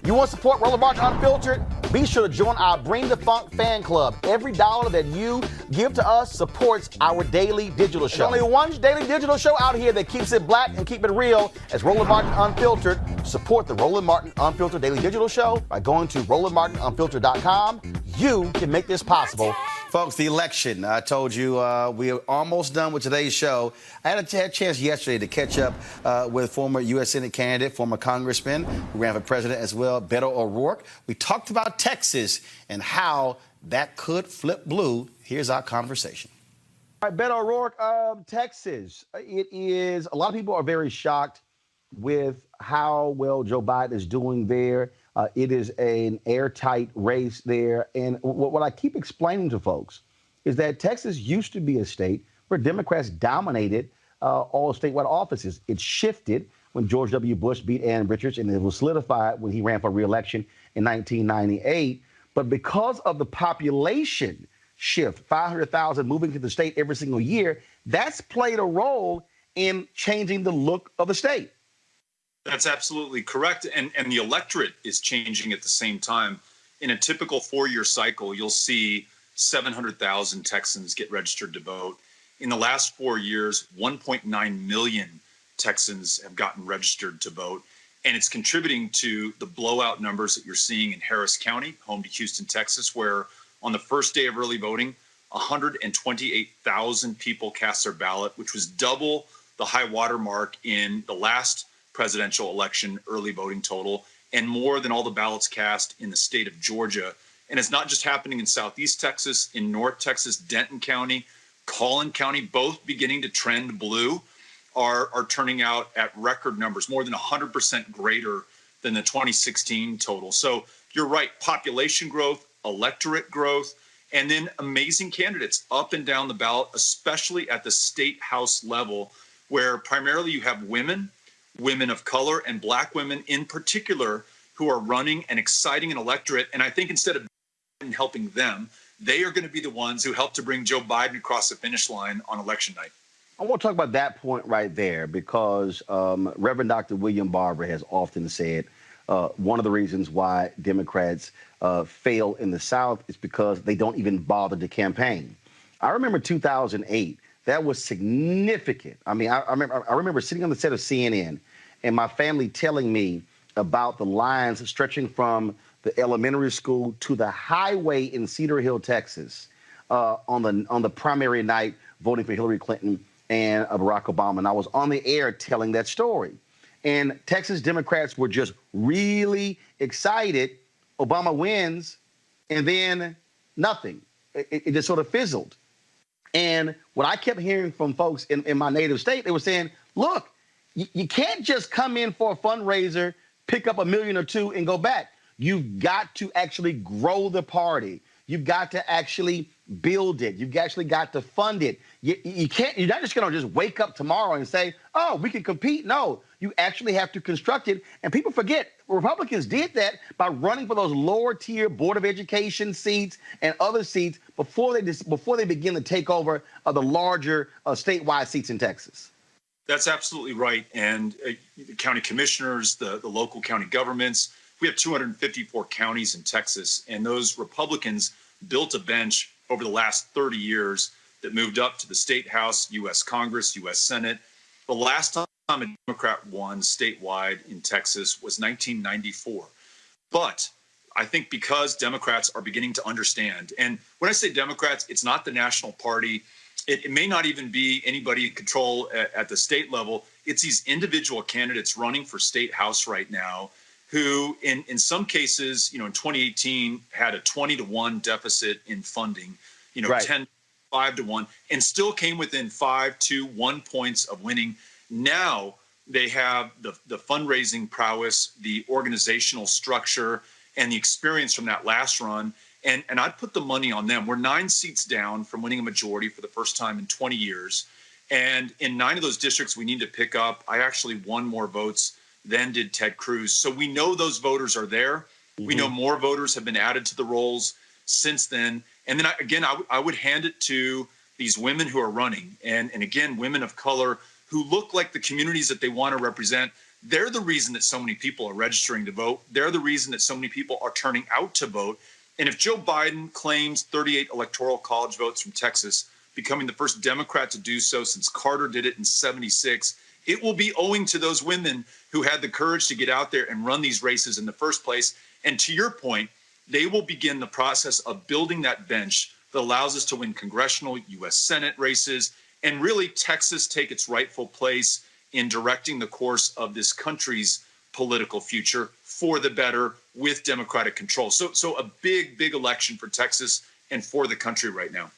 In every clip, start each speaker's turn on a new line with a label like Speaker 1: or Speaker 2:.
Speaker 1: You want to support Roland Martin Unfiltered? Be sure to join our Bring the Funk fan club. Every dollar that you give to us supports our daily digital show. There's only one daily digital show out here that keeps it black and keep it real as Roland Martin Unfiltered. Support the Roland Martin Unfiltered daily digital show by going to RolandMartinUnfiltered.com. You can make this possible. Folks, the election. I told you we are almost done with today's show. I had a chance yesterday to catch up with former U.S. Senate candidate, former congressman who ran for president as well, Beto O'Rourke. We talked about Texas and how that could flip blue. Here's our conversation. All right, Beto O'Rourke, Texas. It is, a lot of people are very shocked with how well Joe Biden is doing there. It is an airtight race there. And what I keep explaining to folks is that Texas used to be a state where Democrats dominated all statewide offices. It shifted when George W. Bush beat Ann Richards, and it was solidified when he ran for re-election in 1998. But because of the population shift, 500,000 moving to the state every single year, that's played a role in changing the look of the state.
Speaker 2: That's absolutely correct. And the electorate is changing at the same time. In a typical 4-year cycle, you'll see 700,000 Texans get registered to vote. In the last 4 years, 1.9 million Texans have gotten registered to vote. And it's contributing to the blowout numbers that you're seeing in Harris County, home to Houston, Texas, where on the first day of early voting, 128,000 people cast their ballot, which was double the high water mark in the last presidential election early voting total, and more than all the ballots cast in the state of Georgia. And it's not just happening in Southeast Texas, in North Texas, Denton County, Collin County, both beginning to trend blue, are turning out at record numbers, more than 100% greater than the 2016 total. So you're right, population growth, electorate growth, and then amazing candidates up and down the ballot, especially at the state house level, where primarily you have women of color, and black women in particular, who are running and exciting an electorate. And I think instead of helping them, they are going to be the ones who help to bring Joe Biden across the finish line on election night.
Speaker 1: I want to talk about that point right there because Reverend Dr. William Barber has often said one of the reasons why Democrats fail in the South is because they don't even bother to campaign. I remember 2008. That was significant. I mean, I remember sitting on the set of CNN and my family telling me about the lines stretching from the elementary school to the highway in Cedar Hill, Texas, on the primary night voting for Hillary Clinton and Barack Obama. And I was on the air telling that story. And Texas Democrats were just really excited. Obama wins, and then nothing. It just sort of fizzled. And what I kept hearing from folks in my native state, they were saying, look, you can't just come in for a fundraiser, pick up $1 million or $2 million and go back. You've got to actually grow the party. You've got to actually build it. You've actually got to fund it. You can't, you're not just going to just wake up tomorrow and say, oh, we can compete. No, you actually have to construct it. And people forget, Republicans did that by running for those lower tier Board of Education seats and other seats before they begin to take over the larger statewide seats in Texas.
Speaker 2: That's absolutely right. And the county commissioners, the local county governments, we have 254 counties in Texas, and those Republicans built a bench over the last 30 years that moved up to the state house, U.S. Congress, U.S. Senate. The last time a Democrat won statewide in Texas was 1994. But I think because Democrats are beginning to understand, and when I say Democrats, it's not the national party. It may not even be anybody in control at the state level. It's these individual candidates running for state house right now who in some cases, in 2018 had a 20-1 deficit in funding, right. 10, 5-1, and still came within 5 to 1 points of winning. Now they have the fundraising prowess, the organizational structure, and the experience from that last run. And I'd put the money on them. We're 9 seats down from winning a majority for the first time in 20 years. And in 9 of those districts we need to pick up, I actually won more votes than did Ted Cruz. So we know those voters are there. Mm-hmm. We know more voters have been added to the rolls since then. And then I would hand it to these women who are running. And again, women of color who look like the communities that they want to represent. They're the reason that so many people are registering to vote. They're the reason that so many people are turning out to vote. And if Joe Biden claims 38 electoral college votes from Texas, becoming the first Democrat to do so since Carter did it in '76, it will be owing to those women who had the courage to get out there and run these races in the first place. And to your point, they will begin the process of building that bench that allows us to win congressional, U.S. Senate races, and really Texas take its rightful place in directing the course of this country's political future for the better with Democratic control. So a big, big election for Texas and for the country right now.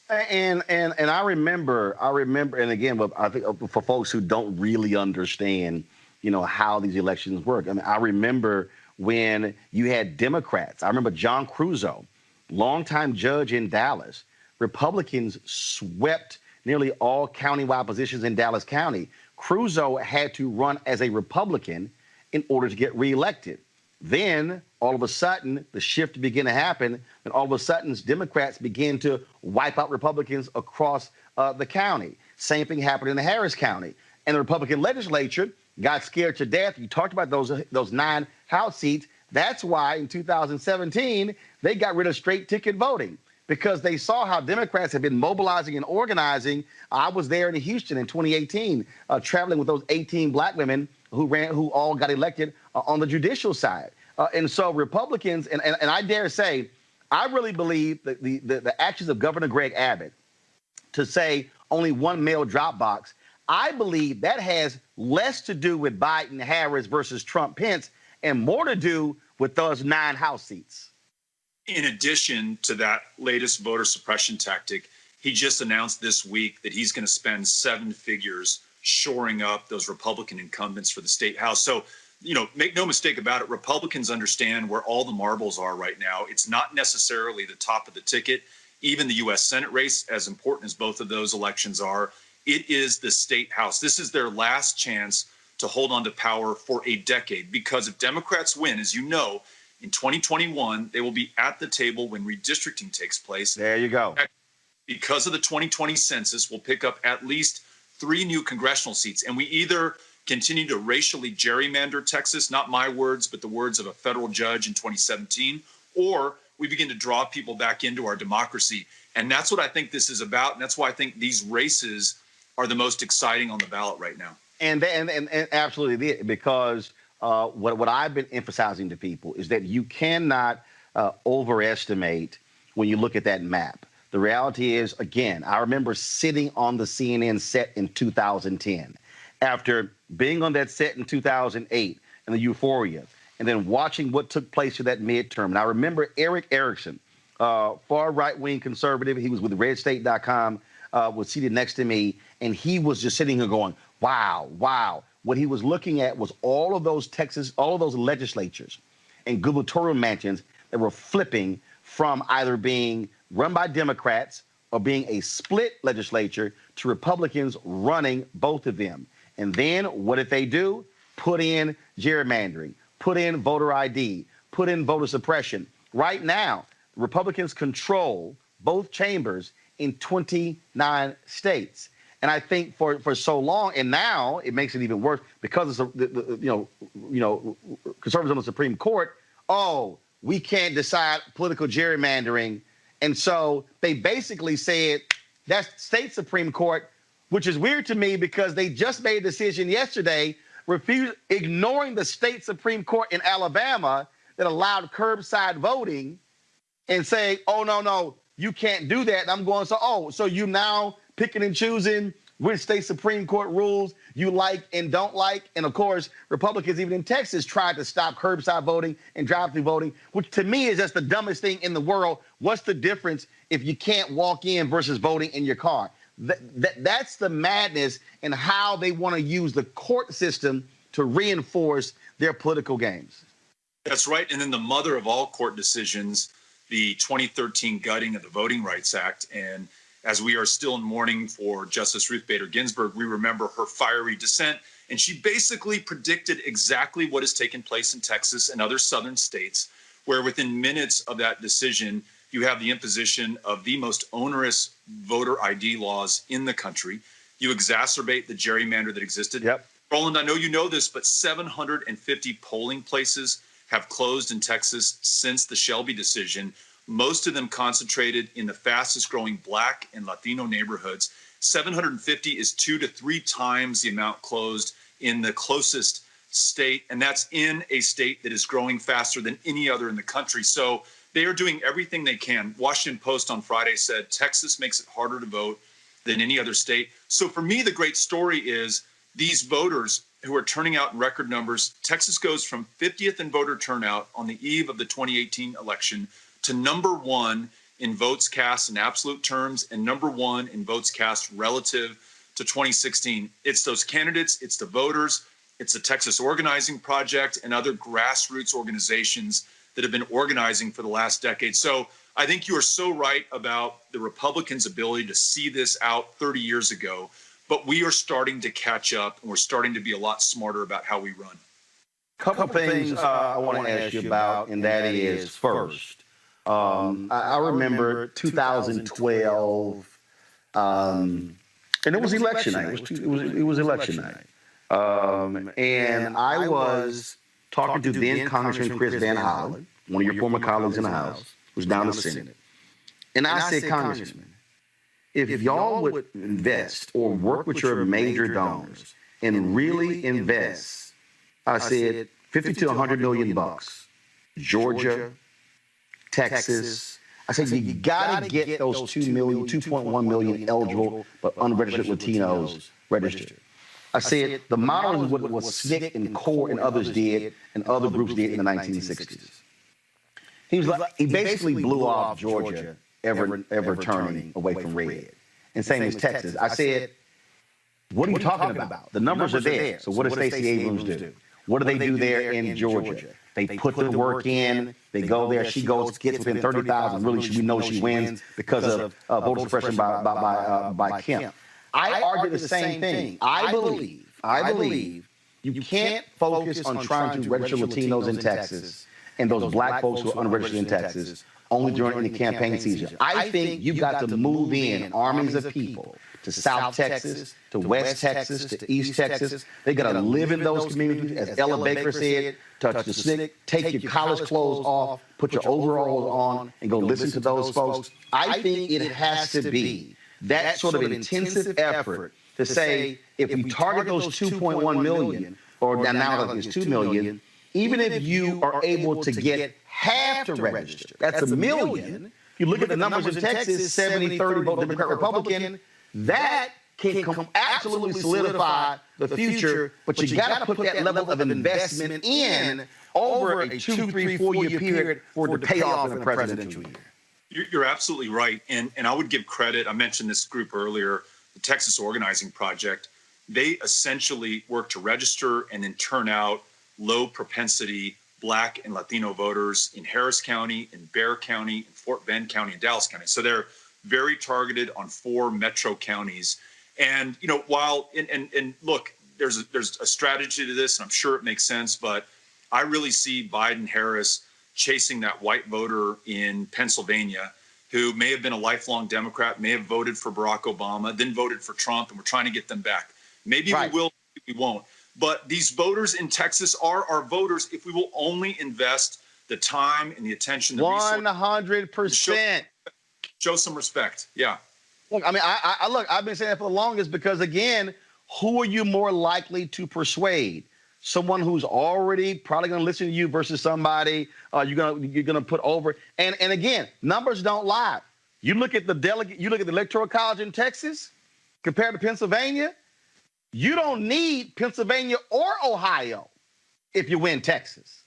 Speaker 1: And I remember, and again, I think for folks who don't really understand, how these elections work. I mean, I remember when you had Democrats. I remember John Cruzo, longtime judge in Dallas. Republicans swept nearly all countywide positions in Dallas County. Cruzo had to run as a Republican in order to get reelected. Then, all of a sudden, the shift began to happen, and all of a sudden, Democrats began to wipe out Republicans across the county. Same thing happened in Harris County. And the Republican legislature got scared to death. You talked about those 9 House seats. That's why in 2017, they got rid of straight ticket voting, because they saw how Democrats have been mobilizing and organizing. I was there in Houston in 2018, traveling with those 18 black women who all got elected on the judicial side. And so Republicans, and I dare say, I really believe that the actions of Governor Greg Abbott to say only one mail drop box, I believe that has less to do with Biden, Harris versus Trump, Pence, and more to do with those 9 House seats.
Speaker 2: In addition to that latest voter suppression tactic, he just announced this week that he's going to spend 7 figures shoring up those Republican incumbents for the state House. So, make no mistake about it, Republicans understand where all the marbles are right now. It's not necessarily the top of the ticket. Even the U.S. Senate race, as important as both of those elections are, it is the state House. This is their last chance to hold on to power for a decade, because if Democrats win, as you know, in 2021, they will be at the table when redistricting takes place.
Speaker 1: There you go.
Speaker 2: Because of the 2020 census, we'll pick up at least 3 new congressional seats. And we either continue to racially gerrymander Texas, not my words, but the words of a federal judge in 2017, or we begin to draw people back into our democracy. And that's what I think this is about. And that's why I think these races are the most exciting on the ballot right now. And
Speaker 1: absolutely, because what I've been emphasizing to people is that you cannot overestimate when you look at that map. The reality is, again, I remember sitting on the CNN set in 2010 after being on that set in 2008 and the euphoria, and then watching what took place to that midterm. And I remember Eric Erickson, far right-wing conservative. He was with redstate.com, was seated next to me, and he was just sitting here going, wow, wow. What he was looking at was all of those legislatures and gubernatorial mansions that were flipping from either being run by Democrats or being a split legislature to Republicans running both of them. And then what did they do? Put in gerrymandering, put in voter ID, put in voter suppression. Right now, Republicans control both chambers in 29 states. And I think for so long, and now it makes it even worse because of conservatives on the Supreme Court. Oh, we can't decide political gerrymandering. And so they basically said that state Supreme Court, which is weird to me because they just made a decision yesterday, ignoring the state Supreme Court in Alabama that allowed curbside voting and saying, oh, no, you can't do that. And I'm going, so you now picking and choosing which state Supreme Court rules you like and don't like. And of course, Republicans, even in Texas, tried to stop curbside voting and drive-through voting, which to me is just the dumbest thing in the world. What's the difference if you can't walk in versus voting in your car? That's the madness in how they want to use the court system to reinforce their political games.
Speaker 2: That's right. And then the mother of all court decisions, the 2013 gutting of the Voting Rights Act. And as we are still in mourning for Justice Ruth Bader Ginsburg, we remember her fiery dissent. And she basically predicted exactly what has taken place in Texas and other southern states, where within minutes of that decision, you have the imposition of the most onerous voter ID laws in the country. You exacerbate the gerrymander that existed.
Speaker 1: Yep.
Speaker 2: Roland, I know you know this, but 750 polling places have closed in Texas since the Shelby decision, most of them concentrated in the fastest growing Black and Latino neighborhoods. 750 is 2 to 3 times the amount closed in the closest state, and that's in a state that is growing faster than any other in the country. So they are doing everything they can. Washington Post on Friday said Texas makes it harder to vote than any other state. So for me, the great story is these voters who are turning out in record numbers. Texas goes from 50th in voter turnout on the eve of the 2018 election to number 1 in votes cast in absolute terms and number 1 in votes cast relative to 2016. It's those candidates, it's the voters, it's the Texas Organizing Project and other grassroots organizations that have been organizing for the last decade. So I think you are so right about the Republicans' ability to see this out 30 years ago, but we are starting to catch up and we're starting to be a lot smarter about how we run.
Speaker 1: Couple things I want to ask you about, and that is first, I remember 2012, and it was election night. It was election night. And I was talking to then Congressman Chris Van Hollen, one of your former colleagues in the House, who's down in the Senate. And I said, Congressman, if y'all would invest or work with your major donors and really invest, I said, 50 to 100 million bucks, Georgia, Texas. I said, you got to get those 2.1 million eligible but unregistered Latinos registered. I said, the model is what Ceek and CORE and others did and other groups did in the 1960s. He basically blew off Georgia ever turning away from red. And same as Texas. I said, what are you talking about? The numbers are there. So what does Stacey Abrams do? What do they do there in Georgia? They put the work in. They go there. She gets within 30,000. Really, we know she wins because of voter suppression by Kemp. I argue the same thing. I believe you can't focus on trying to register Latinos in Texas and those black folks who are unregistered in Texas only during the campaign season. I think you've got to move in armies of people to South Texas, to West Texas, to East Texas. They got to live in those communities, as Ella Baker said, touch the stick, take your college clothes off, put your overalls on, and go listen to those folks. I think it has to be that sort of intensive effort to say, if we target those 2.1 million, or now it's 2 million, even if you are able to get half to register, that's a million. If you look at the numbers in Texas, 70-30 vote Democrat, Republican, that can absolutely solidify the future, but you got to put that level of investment in over a 2, 3, 4 year period for it to pay off in a presidential year.
Speaker 2: You're absolutely right. And I would give credit. I mentioned this group earlier, the Texas Organizing Project. They essentially work to register and then turn out low propensity Black and Latino voters in Harris County, in Bexar County, in Fort Bend County, and Dallas County. So they're very targeted on 4 metro counties. And, you know, while, and look, there's a strategy to this, and I'm sure it makes sense, but I really see Biden-Harris chasing that white voter in Pennsylvania who may have been a lifelong Democrat, may have voted for Barack Obama, then voted for Trump, and we're trying to get them back. Maybe we will, maybe we won't. But these voters in Texas are our voters if we will only invest the time and the attention, the
Speaker 1: 100%.
Speaker 2: Show some respect. Yeah.
Speaker 1: Look, I mean, I've been saying that for the longest because, again, who are you more likely to persuade? Someone who's already probably going to listen to you versus somebody you're gonna put over. And again, numbers don't lie. You look at the electoral college in Texas compared to Pennsylvania. You don't need Pennsylvania or Ohio if you win Texas.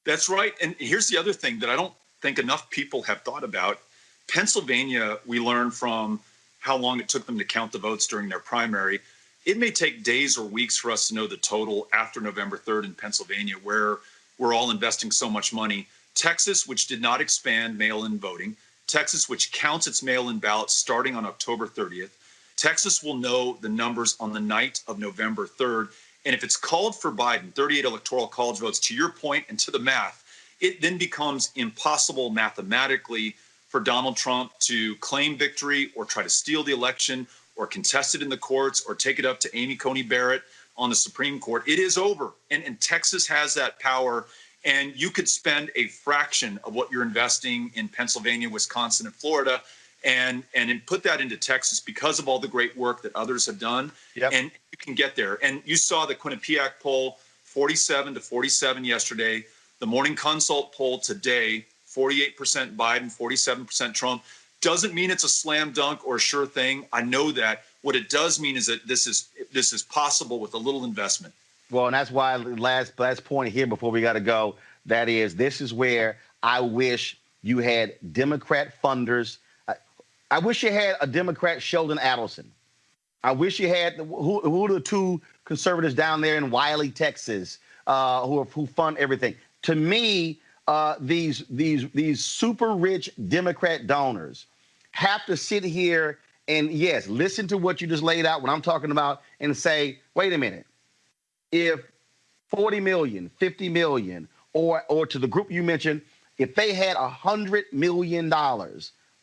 Speaker 2: That's right. And here's the other thing that I don't think enough people have thought about. Pennsylvania, we learned from how long it took them to count the votes during their primary. It may take days or weeks for us to know the total after November 3rd in Pennsylvania, where we're all investing so much money. Texas, which did not expand mail-in voting, Texas, which counts its mail-in ballots starting on October 30th, Texas will know the numbers on the night of November 3rd. And if it's called for Biden, 38 electoral college votes, to your point and to the math, it then becomes impossible mathematically for Donald Trump to claim victory or try to steal the election or contest it in the courts or take it up to Amy Coney Barrett on the Supreme Court. It is over. And Texas has that power. And you could spend a fraction of what you're investing in Pennsylvania, Wisconsin, and Florida and put that into Texas because of all the great work that others have done. Yep. And you can get there. And you saw the Quinnipiac poll, 47 to 47 yesterday. The Morning Consult poll today, 48% Biden, 47% Trump. Doesn't mean it's a slam dunk or a sure thing. I know that. What it does mean is that this is possible with a little investment.
Speaker 1: Well, and that's why last point here before we got to go, that is, this is where I wish you had Democrat funders. I wish you had a Democrat Sheldon Adelson. I wish you had who are the two conservatives down there in Wiley, Texas, who fund everything. To me, these super rich Democrat donors have to sit here and, yes, listen to what you just laid out, what I'm talking about, and say, wait a minute. If 40 million, 50 million, or to the group you mentioned, if they had $100 million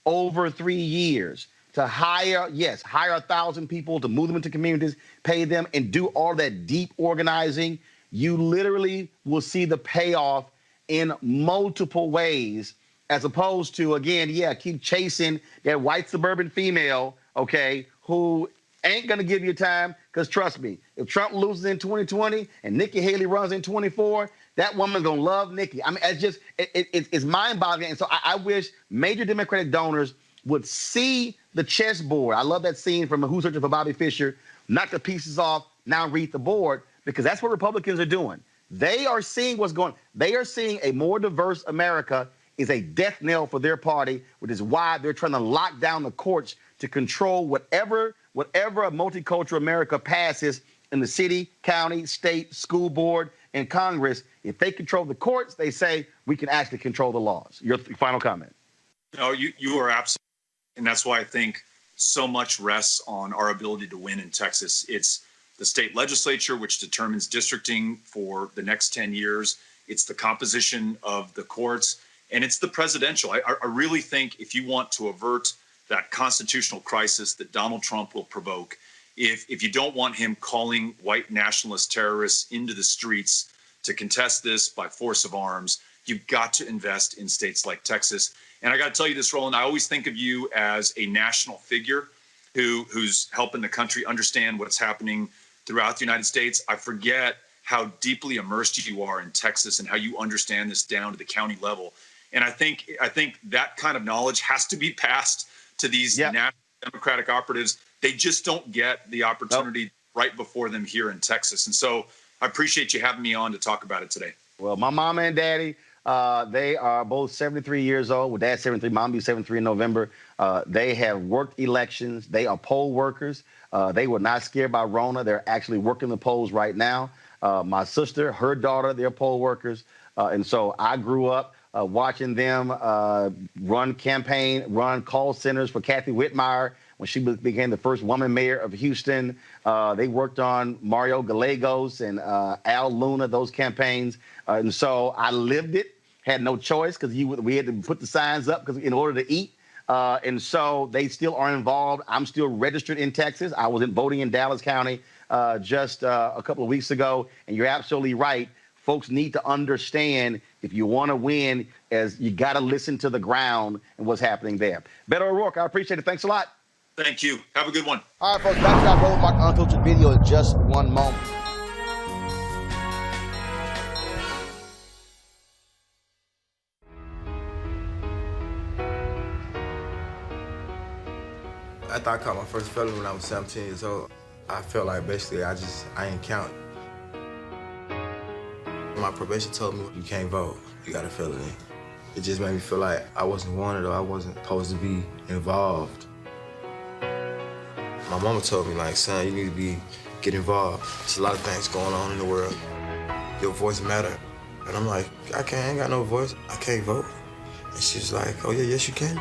Speaker 1: over 3 years to hire 1,000 people to move them into communities, pay them, and do all that deep organizing, you literally will see the payoff in multiple ways, as opposed to, again, keep chasing that white suburban female, okay, who ain't going to give you time, because trust me, if Trump loses in 2020 and Nikki Haley runs in 24, that woman's going to love Nikki. I mean, it's mind-boggling. And so I wish major Democratic donors would see the chessboard. I love that scene from Who's Searching for Bobby Fischer, knock the pieces off, now read the board, because that's what Republicans are doing. They are seeing what's going on. They are seeing a more diverse America is a death knell for their party, which is why they're trying to lock down the courts to control whatever a multicultural America passes in the city, county, state, school board, and Congress. If they control the courts, they say we can actually control the laws. Your final comment.
Speaker 2: No, you are absolutely, and that's why I think so much rests on our ability to win in Texas. It's the state legislature, which determines districting for the next 10 years. It's the composition of the courts, and it's the presidential. I really think if you want to avert that constitutional crisis that Donald Trump will provoke, if you don't want him calling white nationalist terrorists into the streets to contest this by force of arms, you've got to invest in states like Texas. And I got to tell you this, Roland, I always think of you as a national figure who's helping the country understand what's happening throughout the United States. I forget how deeply immersed you are in Texas and how you understand this down to the county level. And I think that kind of knowledge has to be passed to these national Democratic operatives. They just don't get the opportunity right before them here in Texas. And so I appreciate you having me on to talk about it today.
Speaker 1: Well, my mama and daddy, they are both 73 years old. Well, dad's 73, mom will be 73 in November. They have worked elections. They are poll workers. They were not scared by Rona. They're actually working the polls right now. My sister, her daughter, they're poll workers. And so I grew up watching them run call centers for Kathy Whitmire when she became the first woman mayor of Houston. They worked on Mario Gallegos and Al Luna, those campaigns. And so I lived it, had no choice because we had to put the signs up in order to eat. And so they still are involved. I'm still registered in Texas. I was voting in Dallas County just a couple of weeks ago. And you're absolutely right. Folks need to understand if you want to win, as you got to listen to the ground and what's happening there. Beto O'Rourke, I appreciate it. Thanks a lot.
Speaker 2: Thank you. Have a good one.
Speaker 1: All right, folks, back to our Roland Martin Unfiltered video in just one moment.
Speaker 3: After I caught my first felony when I was 17 years old, I felt like basically I ain't count. My probation told me, you can't vote, you got a felony. It just made me feel like I wasn't wanted or I wasn't supposed to be involved. My mama told me, like, son, you need to get involved. There's a lot of things going on in the world. Your voice matter. And I'm like, I ain't got no voice. I can't vote. And she's like, oh yeah, yes you can.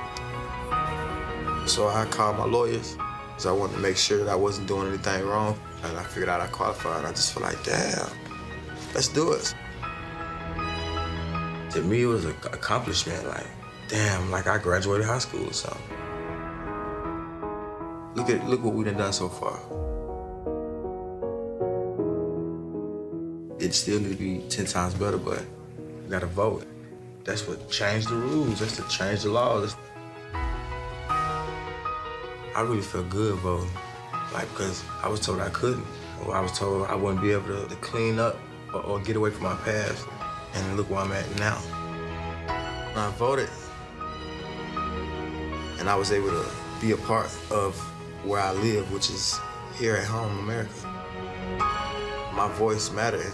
Speaker 3: So I called my lawyers because I wanted to make sure that I wasn't doing anything wrong. And I figured out I qualified. And I just feel like, damn, let's do it. To me, it was an accomplishment. Like, damn, like I graduated high school or something. Look what we done so far. it still need to be 10 times better, but you gotta vote. That's what changed the rules. That's to change the laws. I really felt good voting, like, because I was told I couldn't, or I was told I wouldn't be able to clean up or get away from my past, and look where I'm at now. When I voted, and I was able to be a part of where I live, which is here at home in America. My voice mattered.